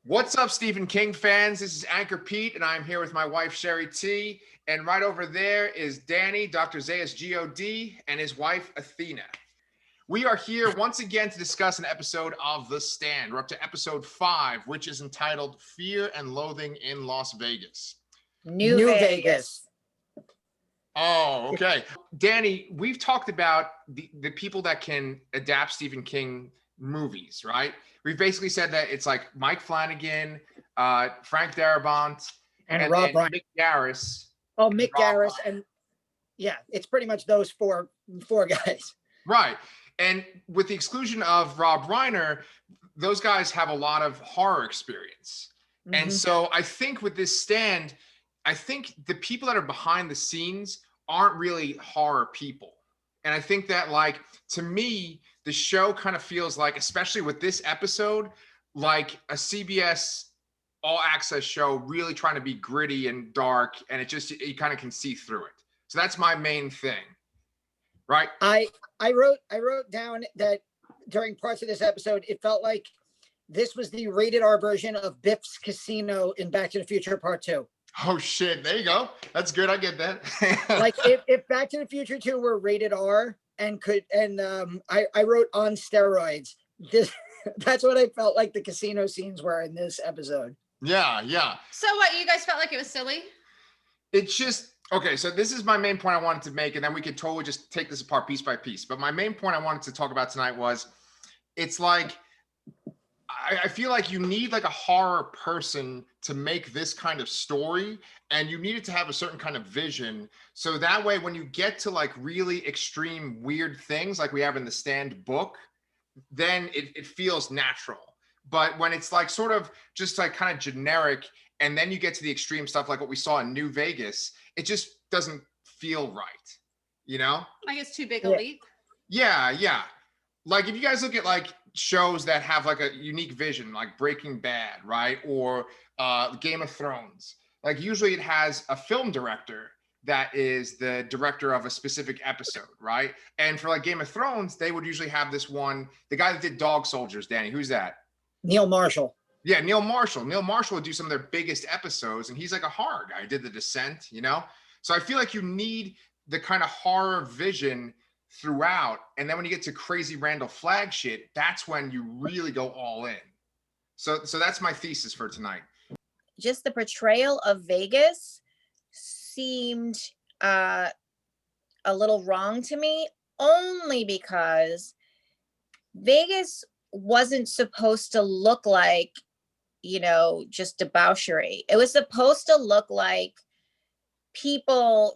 What's up, Stephen King fans? This is Anchor Pete, and I'm here with my wife, Shari T. And right over there is Danny, Dr. Zayas G.O.D., and his wife, Athena. We are here once again to discuss an episode of The Stand. We're up to episode 5, which is entitled Fear and Loathing in Las Vegas. New Vegas. Oh, okay. Danny, we've talked about the people that can adapt Stephen King movies, right? We've basically said that it's like Mike Flanagan, Frank Darabont, and Rob Reiner. Mick Garris. Oh, Mick Garris. And yeah, it's pretty much those four guys. Right. And with the exclusion of Rob Reiner, those guys have a lot of horror experience. Mm-hmm. And so I think with this Stand, I think the people that are behind the scenes aren't really horror people. And I think that, like, to me, the show kind of feels like, especially with this episode, like a CBS All Access show really trying to be gritty and dark, and you kind of can see through it. So that's my main thing, right? I wrote down that during parts of this episode, it felt like this was the rated R version of Biff's Casino in Back to the Future Part 2. Oh shit, there you go. That's good. I get that. Like if Back to the Future 2 were rated R and I wrote on steroids. That's what I felt like the casino scenes were in this episode. Yeah. So what, you guys felt like it was silly? It's just, okay, so this is my main point I wanted to make, and then we could totally just take this apart piece by piece. But my main point I wanted to talk about tonight was, it's like, I feel like you need like a horror person to make this kind of story, and you need it to have a certain kind of vision. So that way, when you get to like really extreme weird things like we have in the Stand book, then it feels natural. But when it's like sort of just like kind of generic, and then you get to the extreme stuff like what we saw in New Vegas, it just doesn't feel right, you know? I guess too big a leap. Yeah. Like if you guys look at like shows that have like a unique vision, like Breaking Bad, right? Or Game of Thrones. Like usually it has a film director that is the director of a specific episode, right? And for like Game of Thrones, they would usually have this one, the guy that did Dog Soldiers, Danny, who's that? Neil Marshall. Yeah, Neil Marshall. Neil Marshall would do some of their biggest episodes, and he's like a horror guy. He did The Descent, you know? So I feel like you need the kind of horror vision throughout, and then when you get to crazy Randall Flagg shit, that's when you really go all in. So that's my thesis for tonight. Just the portrayal of Vegas seemed a little wrong to me, only because Vegas wasn't supposed to look like, just debauchery. It was supposed to look like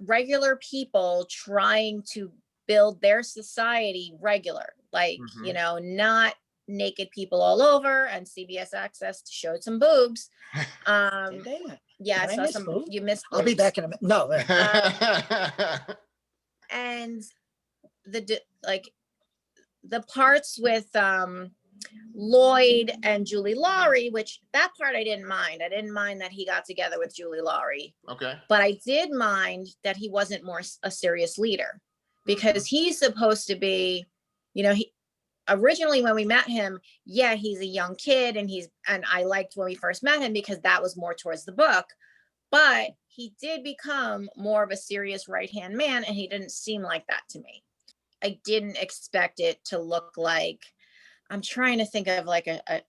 regular people trying to build their society regular, like, not naked people all over, and CBS Access showed some boobs. Did they? Yeah, I saw some. You missed. I'll be back in a minute. No. And the parts with Lloyd and Julie Lawry, which that part I didn't mind. I didn't mind that he got together with Julie Lawry. Okay. But I did mind that he wasn't more a serious leader, because he's supposed to be, he originally when we met him, he's a young kid, and I liked when we first met him because that was more towards the book, but he did become more of a serious right-hand man, and he didn't seem like that to me. I didn't expect it to look like, I'm trying to think of like a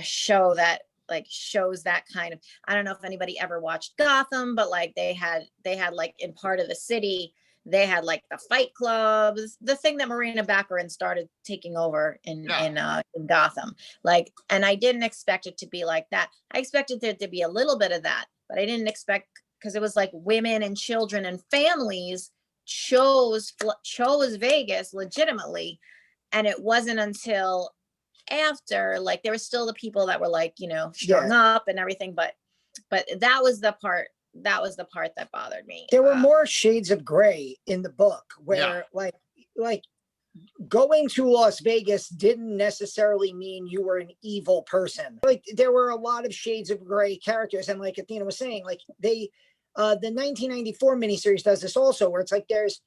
show that like shows that kind of, I don't know if anybody ever watched Gotham, but like they had like in part of the city, they had like the fight clubs, the thing that Marina Baccarin started taking over in Gotham. Like, and I didn't expect it to be like that. I expected there to be a little bit of that, but I didn't expect, because it was like women and children and families chose Vegas legitimately. And it wasn't until after, like, there were still the people that were like, strung up and everything, but that was the part that bothered me. There were more shades of gray in the book where like going to Las Vegas didn't necessarily mean you were an evil person. Like there were a lot of shades of gray characters, and like Athena was saying, like the 1994 miniseries does this also, where it's like there's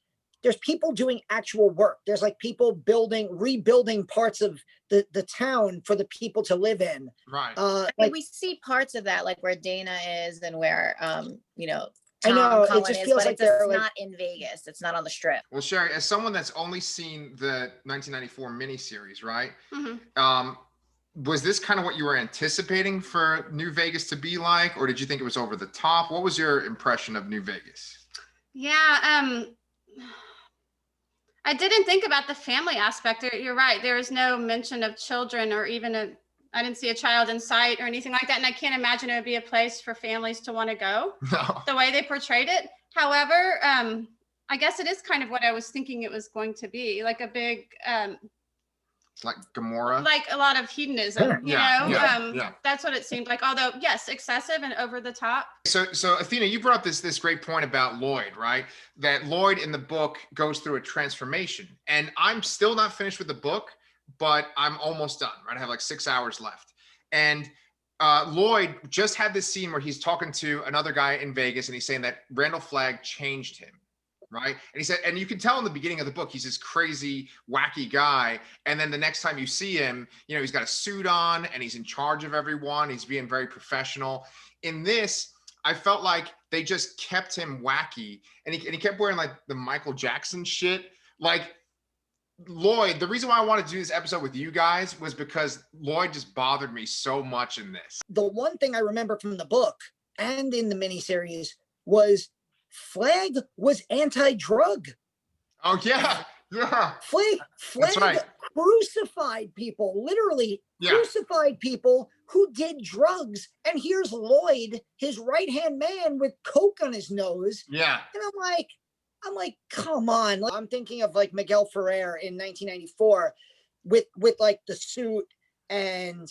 there's people doing actual work. There's like people rebuilding parts of the town for the people to live in. Right. I mean, we see parts of that, like where Dayna is and where, you know, I know, Cullen it just is, feels but like they're it's like, not in Vegas. It's not on the strip. Well, Shari, as someone that's only seen the 1994 miniseries, right? Mhm. Was this kind of what you were anticipating for New Vegas to be like, or did you think it was over the top? What was your impression of New Vegas? Yeah, I didn't think about the family aspect. You're right. There is no mention of children or even I didn't see a child in sight or anything like that. And I can't imagine it would be a place for families to want to go No. the way they portrayed it. However, I guess it is kind of what I was thinking it was going to be, like a big, Like Gomorrah? like a lot of hedonism, Yeah, you know? yeah. That's what it seemed like. Although, yes, excessive and over the top. So Athena, you brought up this great point about Lloyd, right? That Lloyd in the book goes through a transformation. And I'm still not finished with the book, but I'm almost done, right? I have like 6 hours left. And Lloyd just had this scene where he's talking to another guy in Vegas and he's saying that Randall Flagg changed him. Right. And he said, and you can tell in the beginning of the book, he's this crazy, wacky guy. And then the next time you see him, you know, he's got a suit on and he's in charge of everyone. He's being very professional. In this, I felt like they just kept him wacky and he kept wearing like the Michael Jackson shit. Like Lloyd, the reason why I wanted to do this episode with you guys was because Lloyd just bothered me so much in this. the one thing I remember from the book and in the miniseries was Flagg was anti-drug. Oh yeah. Yeah. Flagg That's right. crucified people, literally Yeah. crucified people who did drugs. And here's Lloyd, his right-hand man with coke on his nose. Yeah. And I'm like, come on. Like, I'm thinking of like Miguel Ferrer in 1994 with like the suit, and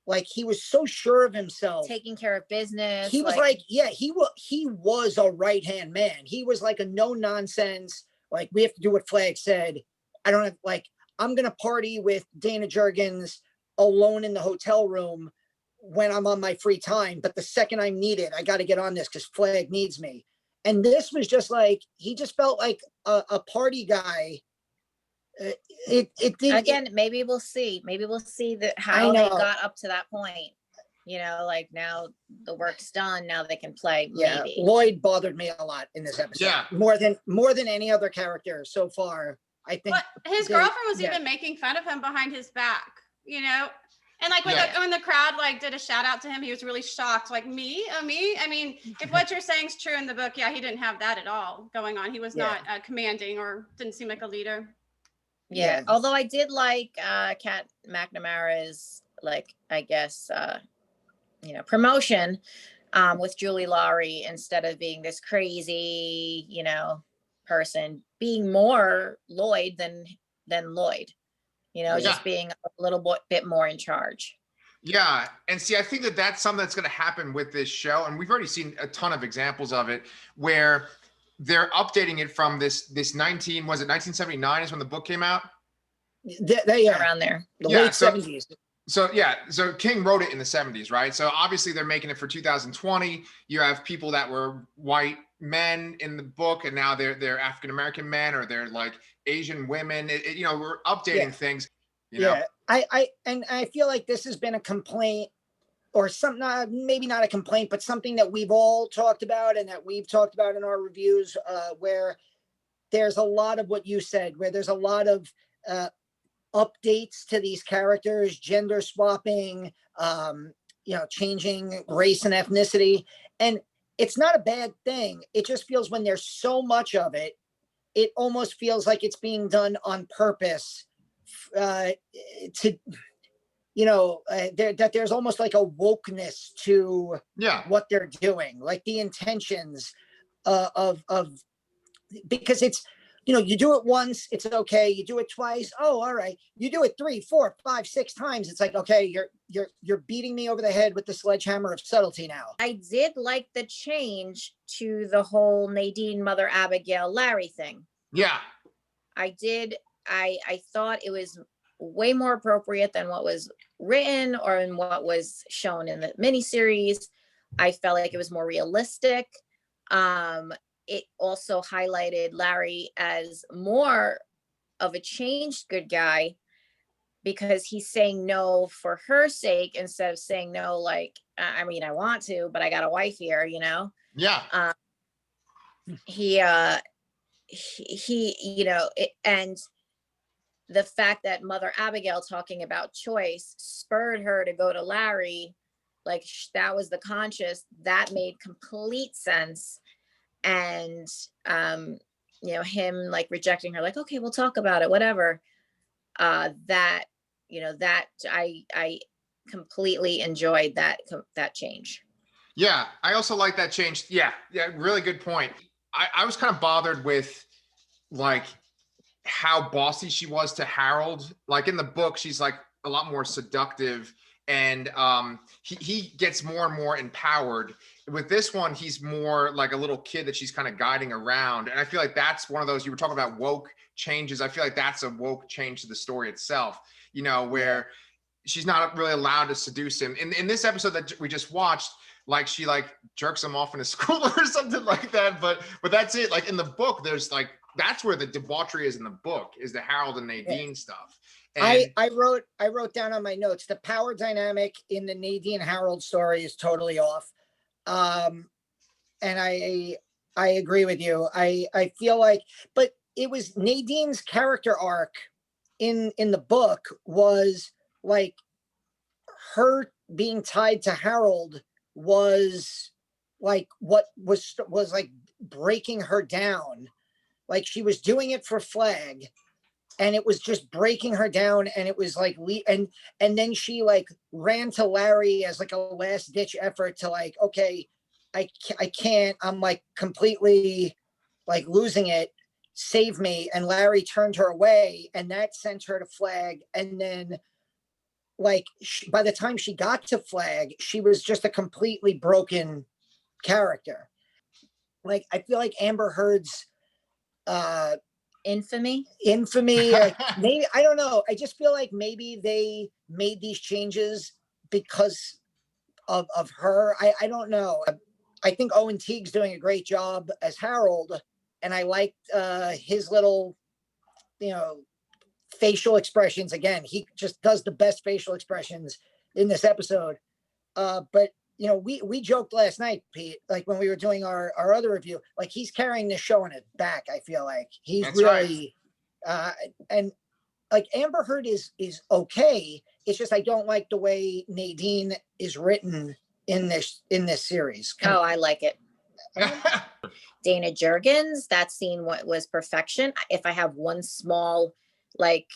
like he was so sure of himself. Taking care of business. He was like, yeah, he was a right-hand man. He was like a no nonsense, like, we have to do what Flagg said. I don't have, like, I'm gonna party with Dayna Jurgens alone in the hotel room when I'm on my free time, but the second I'm needed, I got to get on this because Flagg needs me. And this was just like, he just felt like a party guy. It did Again, maybe we'll see. Maybe we'll see how they got up to that point. You know, like now the work's done. Now they can play. Yeah, Maybe. Lloyd bothered me a lot in this episode. Yeah. More than any other character so far. I think. But his girlfriend was even making fun of him behind his back, you know? And like when the crowd like did a shout out to him, he was really shocked. Like, me? I mean, if what you're saying is true in the book, yeah, he didn't have that at all going on. He was not commanding or didn't seem like a leader. Yeah. Although I did like Kat McNamara's, like, I guess, you know, promotion with Julie Lawry, instead of being this crazy, you know, person, being more Lloyd than Lloyd, you know, just being a little bit more in charge. Yeah. And see, I think that that's something that's going to happen with this show. And we've already seen a ton of examples of it where they're updating it from this 1979 is when the book came out? Around there. The late 70s. So King wrote it in the 70s, right? So obviously they're making it for 2020. You have people that were white men in the book and now they're African-American men, or they're like Asian women. You know, we're updating things, you know? I feel like this has been a complaint, or something, maybe not a complaint, but something that we've all talked about and that we've talked about in our reviews, where there's a lot of what you said, where there's a lot of updates to these characters, gender swapping, you know, changing race and ethnicity. And it's not a bad thing. It just feels, when there's so much of it, it almost feels like it's being done on purpose to, you know, that there's almost like a wokeness to what they're doing, like the intentions of because it's, you know, you do it once, it's okay. You do it twice, oh, all right. You do it 3, 4, 5, 6 times, it's like, okay, you're beating me over the head with the sledgehammer of subtlety now. I did like the change to the whole Nadine, Mother Abigail, Larry thing. Yeah. I did. I thought it was way more appropriate than what was written or in what was shown in the miniseries. I felt like it was more realistic. it also highlighted Lawry as more of a changed good guy, because he's saying no for her sake instead of saying no, like, I mean, I want to, but I got a wife here, you know? Yeah. He, you know, and the fact that Mother Abigail talking about choice spurred her to go to Lawry, like that was the conscious, that made complete sense. And, you know, him like rejecting her, like, okay, we'll talk about it, whatever. That, you know, that I completely enjoyed that change. Yeah, I also like that change. Yeah, really good point. I was kind of bothered with like how bossy she was to Harold. Like in the book, she's like a lot more seductive, and he gets more and more empowered. With this one, he's more like a little kid that she's kind of guiding around. And I feel like that's one of those, you were talking about woke changes. I feel like that's a woke change to the story itself, you know, where she's not really allowed to seduce him. In this episode that we just watched, like she like jerks him off in a school or something like that. But that's it. Like in the book, there's like, that's where the debauchery is in the book, is the Harold and Nadine stuff. And I wrote down on my notes, the power dynamic in the Nadine Harold story is totally off. And I agree with you. I feel like, but it was Nadine's character arc in the book was like her being tied to Harold was like what was like breaking her down. Like she was doing it for Flagg, and it was just breaking her down. And it was like, and then she like ran to Lawry as like a last ditch effort to like, okay, I can't, I'm like completely like losing it. Save me. And Lawry turned her away, and that sent her to Flagg. And then like by the time she got to Flagg, she was just a completely broken character. Like I feel like Amber Heard's infamy maybe, I don't know, I just feel like maybe they made these changes because of her. I don't know. I think Owen Teague's doing a great job as Harold, and I liked his little, you know, facial expressions. Again, he just does the best facial expressions in this episode. But you know, we joked last night, Pete, like when we were doing our other review, like he's carrying this show on his back. I feel like he's That's really right. And like Amber Heard is okay. It's just I don't like the way Nadine is written in this series. Oh, I like it. Dayna Jurgens, that scene was perfection. If I have one small like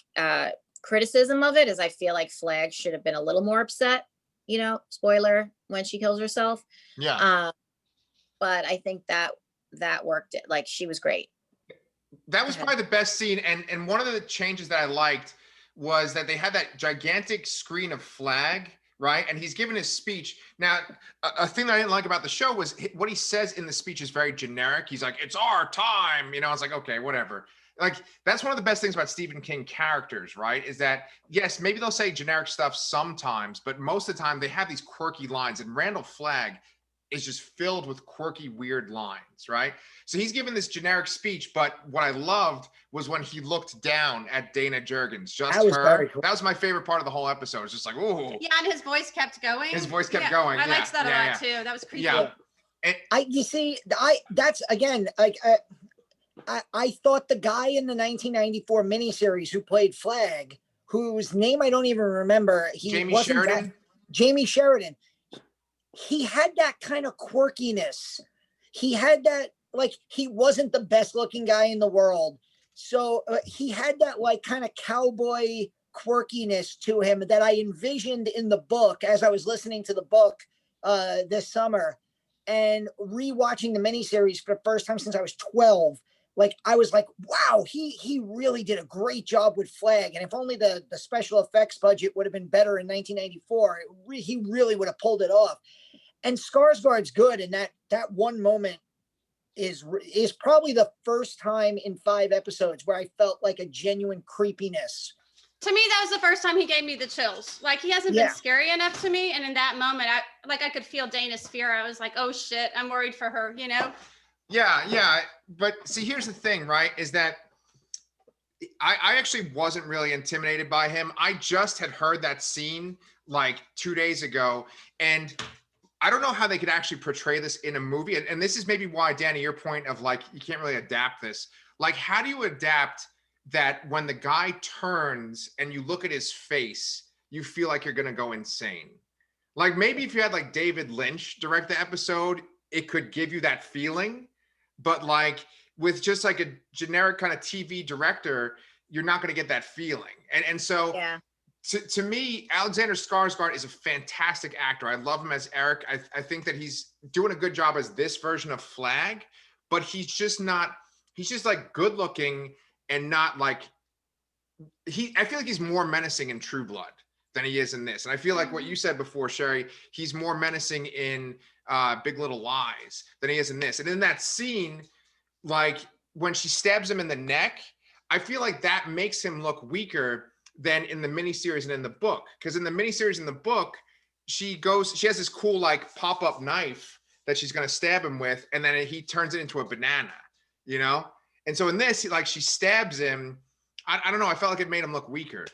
criticism of it, is I feel like Flagg should have been a little more upset, you know, spoiler, when she kills herself. Yeah. But I think that worked. Like she was great. That was probably the best scene. And one of the changes that I liked was that they had that gigantic screen of Flagg, right? And he's giving his speech. Now, a thing that I didn't like about the show was what he says in the speech is very generic. He's like, it's our time. You know, I was like, okay, whatever. Like, that's one of the best things about Stephen King characters, right? Is that, yes, maybe they'll say generic stuff sometimes, but most of the time they have these quirky lines. And Randall Flagg is just filled with quirky, weird lines, right? So he's given this generic speech, but what I loved was when he looked down at Dayna Jurgens, just her. Cool. That was my favorite part of the whole episode. It's just like, ooh. Yeah, and his voice kept going. His voice kept going. I liked that a lot too. That was creepy. Yeah. And, that's again, like, I thought the guy in the 1994 miniseries who played Flagg, whose name I don't even remember, Jamie Sheridan. He had that kind of quirkiness. He had that, like, he wasn't the best looking guy in the world. So he had that like kind of cowboy quirkiness to him that I envisioned in the book as I was listening to the book this summer and rewatching the miniseries for the first time since I was 12. Like, I was like, wow, he really did a great job with Flagg. And if only the special effects budget would have been better in 1994, he really would have pulled it off. And Skarsgård's good. And that one moment is probably the first time in 5 episodes where I felt like a genuine creepiness. To me, that was the first time he gave me the chills. Like, he hasn't been scary enough to me. And in that moment, I could feel Dayna's fear. I was like, oh shit, I'm worried for her, you know? Yeah. But see, here's the thing, right? Is that I actually wasn't really intimidated by him. I just had heard that scene like 2 days ago, and I don't know how they could actually portray this in a movie. And this is maybe why, Danny, your point of like, you can't really adapt this. Like, how do you adapt that when the guy turns and you look at his face, you feel like you're going to go insane? Like, maybe if you had like David Lynch direct the episode, it could give you that feeling. But like with just like a generic kind of TV director, you're not going to get that feeling. And so to me, Alexander Skarsgård is a fantastic actor. I love him as Eric. I think that he's doing a good job as this version of Flagg, but he's just like good looking and not like I feel like he's more menacing in True Blood than he is in this. And I feel like what you said before, Shari, he's more menacing in Big Little Lies than he is in this. And in that scene, like when she stabs him in the neck, I feel like that makes him look weaker than in the miniseries and in the book. Because in the miniseries and the book, she has this cool like pop-up knife that she's gonna stab him with, and then he turns it into a banana, you know? And so in this, like she stabs him. I don't know, I felt like it made him look weaker.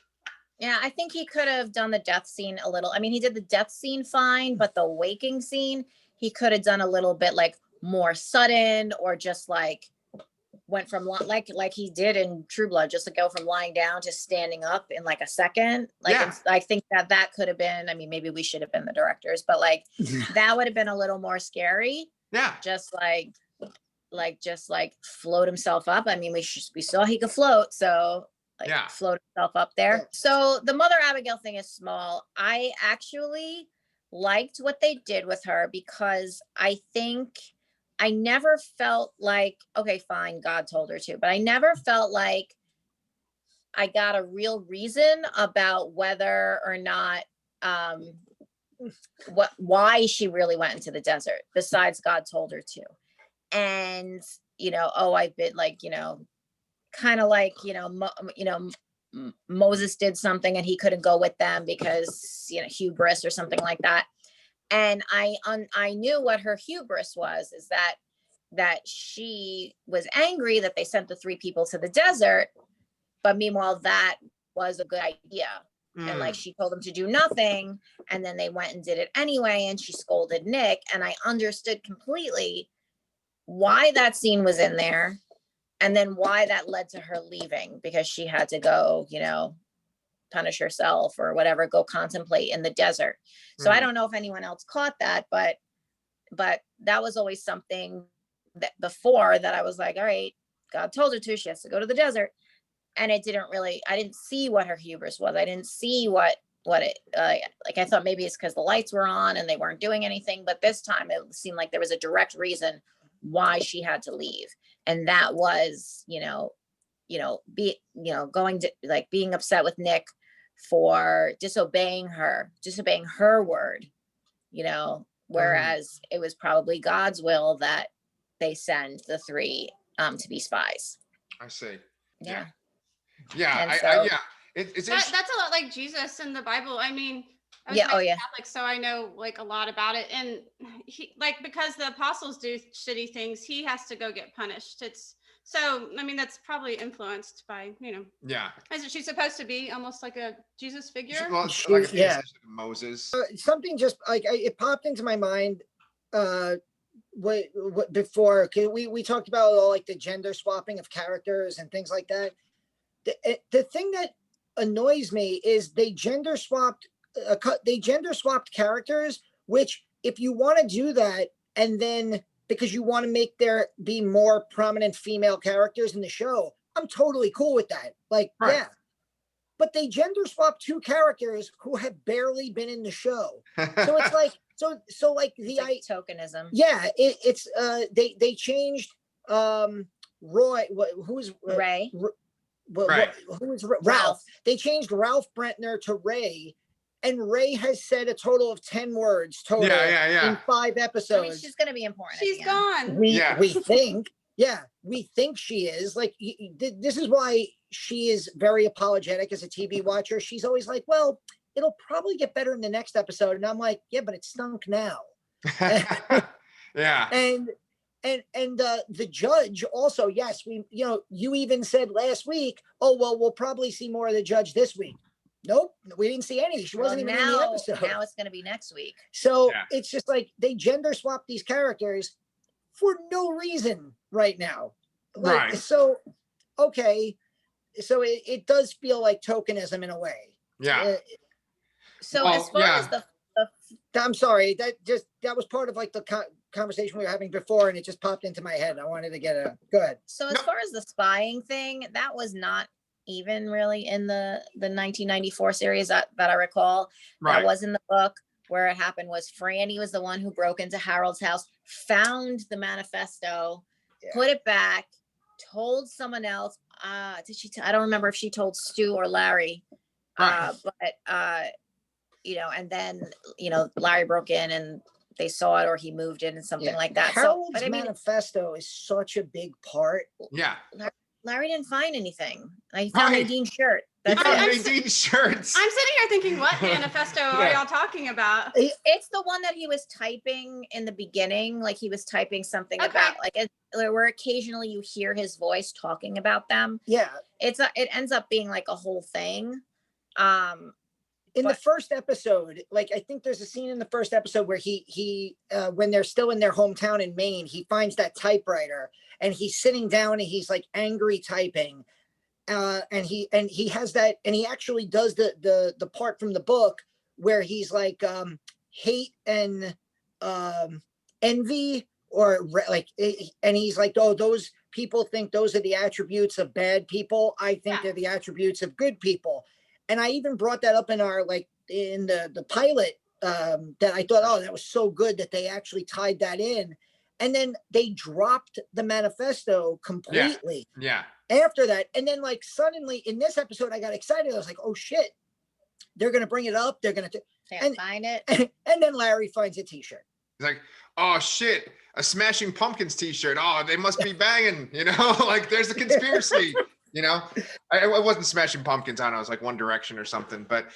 Yeah, I think he could have done the death scene a little. I mean, he did the death scene fine, but the waking scene, he could have done a little bit like more sudden, or just like went from like he did in True Blood, just to go from lying down to standing up in like a second. Like, I think that could have been, I mean, maybe we should have been the directors, but like that would have been a little more scary. Yeah. Just like float himself up. I mean, we saw he could float. So float himself up there. So the Mother Abigail thing is small. I actually liked what they did with her, because I think I never felt like, okay, fine, God told her to, but I never felt like I got a real reason about whether or not, why she really went into the desert, besides God told her to. And, I've been like, kind of like, Moses did something and he couldn't go with them because, hubris or something like that. And I knew what her hubris was, is that she was angry that they sent the 3 people to the desert, but meanwhile that was a good idea. And like she told them to do nothing, and then they went and did it anyway, and she scolded Nick. And I understood completely why that scene was in there, and then why that led to her leaving, because she had to go, punish herself or whatever, go contemplate in the desert. So I don't know if anyone else caught that, but that was always something that before that I was like, all right, God told her to, she has to go to the desert. And it didn't really, I didn't see what her hubris was. I didn't see what it, like, I thought maybe it's because the lights were on and they weren't doing anything, but this time it seemed like there was a direct reason why she had to leave. And that was, going to like being upset with Nick for disobeying her word, whereas it was probably God's will that they send the 3 to be spies. I see. Yeah. It's that's a lot like Jesus in the Bible. I mean, I was Catholic, so I know like a lot about it. And he, like, because the apostles do shitty things, he has to go get punished. So, I mean, that's probably influenced by, Yeah. Isn't she supposed to be almost like a Jesus figure? Like Moses. Something just like it popped into my mind. What before we talked about all like the gender swapping of characters and things like that. The thing that annoys me is they gender swapped characters, which if you want to do that, and then because you want to make there be more prominent female characters in the show, I'm totally cool with that. Like, yeah. But they gender swap 2 characters who have barely been in the show. So it's like, so like the tokenism. Yeah, it's they changed Roy. Who's Ray? Who is Ralph? They changed Ralph Brentner to Ray. And Ray has said a total of 10 words total in 5 episodes. I mean, she's going to be important. She's gone. We think, we think she is. Like, this is why she is very apologetic as a TV watcher. She's always like, well, it'll probably get better in the next episode. And I'm like, yeah, but it stunk now. Yeah. the judge also, yes, you even said last week, oh, well, we'll probably see more of the judge this week. Nope, we didn't see any. She wasn't even in the episode. Now it's going to be next week. So it's just like they gender swap these characters for no reason right now. Like, Right. So, okay. So it does feel like tokenism in a way. Yeah. So as far as the I'm sorry, that was part of like the conversation we were having before, and it just popped into my head. I wanted to get go ahead. So as far as the spying thing, that was not even really in the 1994 series that I recall. Right. That was in the book. Where it happened was Franny was the one who broke into Harold's house, found the manifesto, put it back, told someone else. Did she? I don't remember if she told Stu or Larry. Right. But and then Larry broke in and they saw it, or he moved in and something like that. Harold's manifesto is such a big part. Yeah. Larry didn't find anything. He found Nadine's shirt. He found Nadine's shirts. I'm sitting here thinking, what manifesto are y'all talking about? It's the one that he was typing in the beginning. Like he was typing something about where occasionally you hear his voice talking about them. Yeah. It ends up being like a whole thing. In the first episode, like I think there's a scene in the first episode where he when they're still in their hometown in Maine, he finds that typewriter and he's sitting down and he's like angry typing. And he has that, and he actually does the part from the book where he's like hate and envy, or like, and he's like, oh, those people think those are the attributes of bad people. I think they're the attributes of good people. And I even brought that up in our, like in the pilot, that I thought, oh, that was so good that they actually tied that in. And then they dropped the manifesto completely. Yeah. After that. And then like suddenly in this episode, I got excited. I was like, oh shit, they're going to bring it up. They're going to find it. And then Larry finds a t-shirt. He's like, oh shit, a Smashing Pumpkins t-shirt. Oh, they must be banging, like there's a conspiracy, it wasn't Smashing Pumpkins. I don't know. It was like One Direction or something, but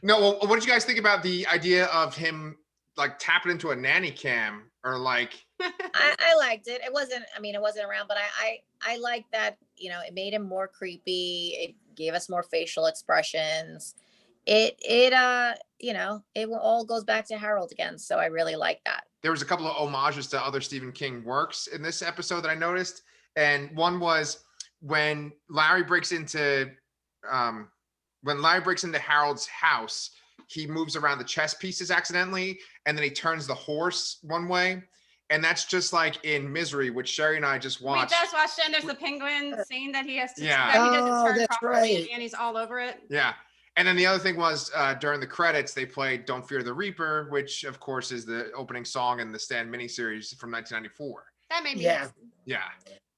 no, what did you guys think about the idea of him like tapping into a nanny cam or like? I liked it. It wasn't around, but I liked that, it made him more creepy. It gave us more facial expressions. It all goes back to Harold again. So I really like that. There was a couple of homages to other Stephen King works in this episode that I noticed. And one was when Larry breaks into Harold's house, he moves around the chess pieces accidentally, and then he turns the horse one way. And that's just like in Misery, which Shari and I just watched. We just watched it, and there's the penguin scene that he has to, that he doesn't turn that's properly, right. and he's all over it. Yeah. And then the other thing was during the credits, they played Don't Fear the Reaper, which of course is the opening song in the Stan miniseries from 1994. That made me Yeah.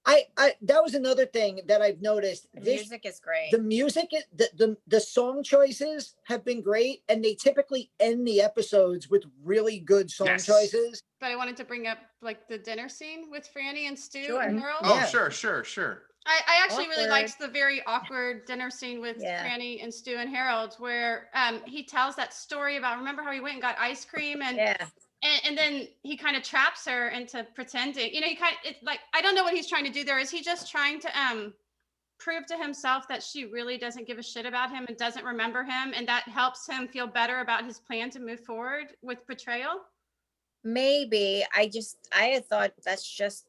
I that was another thing that I've noticed. The music is great. The music, the song choices have been great, and they typically end the episodes with really good song choices. But I wanted to bring up like the dinner scene with Franny and Stu Sure. and Harold. Oh, sure. I actually really liked the very awkward dinner scene with Franny and Stu and Harold, where he tells that story about, remember how he went and got ice cream and then he kind of traps her into pretending, it's like, I don't know what he's trying to do there. Is he just trying to prove to himself that she really doesn't give a shit about him and doesn't remember him, and that helps him feel better about his plan to move forward with betrayal? Maybe. I had thought that's just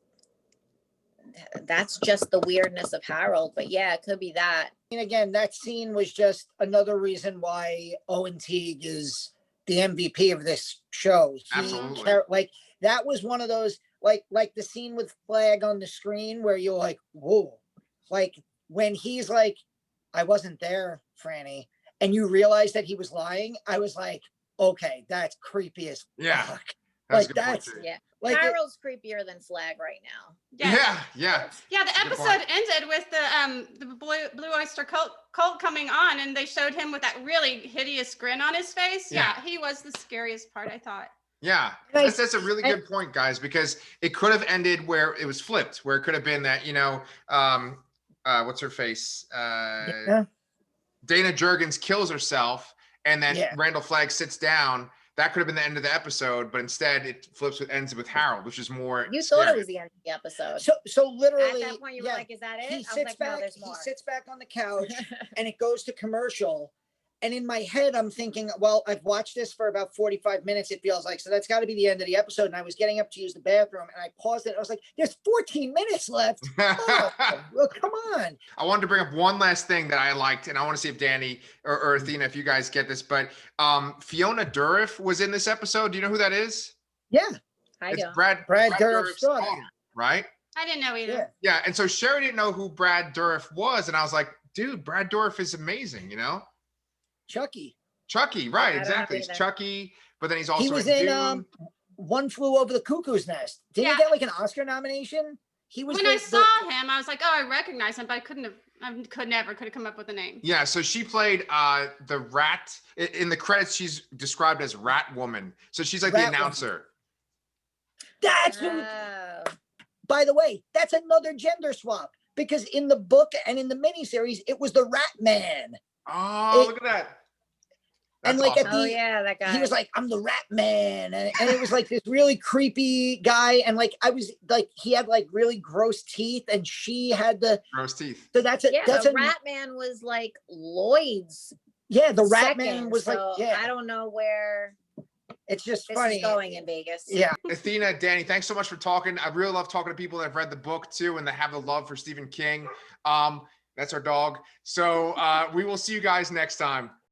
the weirdness of Harold, but yeah, it could be that. And again, that scene was just another reason why Owen Teague is the MVP of this show. Absolutely. Like that was one of those, like the scene with Flagg on the screen where you're like, whoa, like when he's like, I wasn't there, Franny, and you realize that he was lying. I was like, okay, that's creepy as fuck. That's like that's like Harold's creepier than Flagg right now. Yeah. The episode ended with the Blue Oyster Cult coming on, and they showed him with that really hideous grin on his face. Yeah, he was the scariest part, I thought. Yeah, that's a really good point, guys, because it could have ended where it was flipped, where it could have been that, what's her face? Dayna Jurgens kills herself, and then Randall Flagg sits down. that could have been the end of the episode, but instead it ends with Harold, which is more. You thought it scary. was the end of the episode. So literally, At that point, you were like, "Is that it?" He I was sits like, back. "No, there's He more." sits back on the couch, and it goes to commercial. And in my head, I'm thinking, well, I've watched this for about 45 minutes, it feels like. So that's got to be the end of the episode. And I was getting up to use the bathroom, and I paused it. I was like, there's 14 minutes left. Oh, well, come on. I wanted to bring up one last thing that I liked, and I want to see if Danny or Athena, if you guys get this, but Fiona Dourif was in this episode. Do you know who that is? Yeah. I don't. Brad Dourif's daughter, right? I didn't know either. Yeah. And so Shari didn't know who Brad Dourif was. And I was like, dude, Brad Dourif is amazing, you know? Chucky, right? Exactly. He's Chucky, but then he's also he was in One Flew Over the Cuckoo's Nest. Didn't he get like an Oscar nomination? He was. When I saw him, I was like, oh, I recognize him, but I couldn't have come up with a name. Yeah, so she played the rat. In the credits, she's described as Rat Woman. So she's like the announcer. That's who. By the way, that's another gender swap, because in the book and in the miniseries, it was the Rat Man. Oh, look at that. That's and like awesome. at the, that guy. He was like, I'm the Rat Man. And it was like this really creepy guy. And like, I was like, he had like really gross teeth, and she had the gross teeth. So that's it. Yeah, that's the Rat Man was like Lloyd's. Yeah, the Rat Man was so like, yeah. I don't know where it's just this funny is going in Vegas. Yeah. Athena, Danny, thanks so much for talking. I really love talking to people that have read the book too, and that have the love for Stephen King. That's our dog. So we will see you guys next time.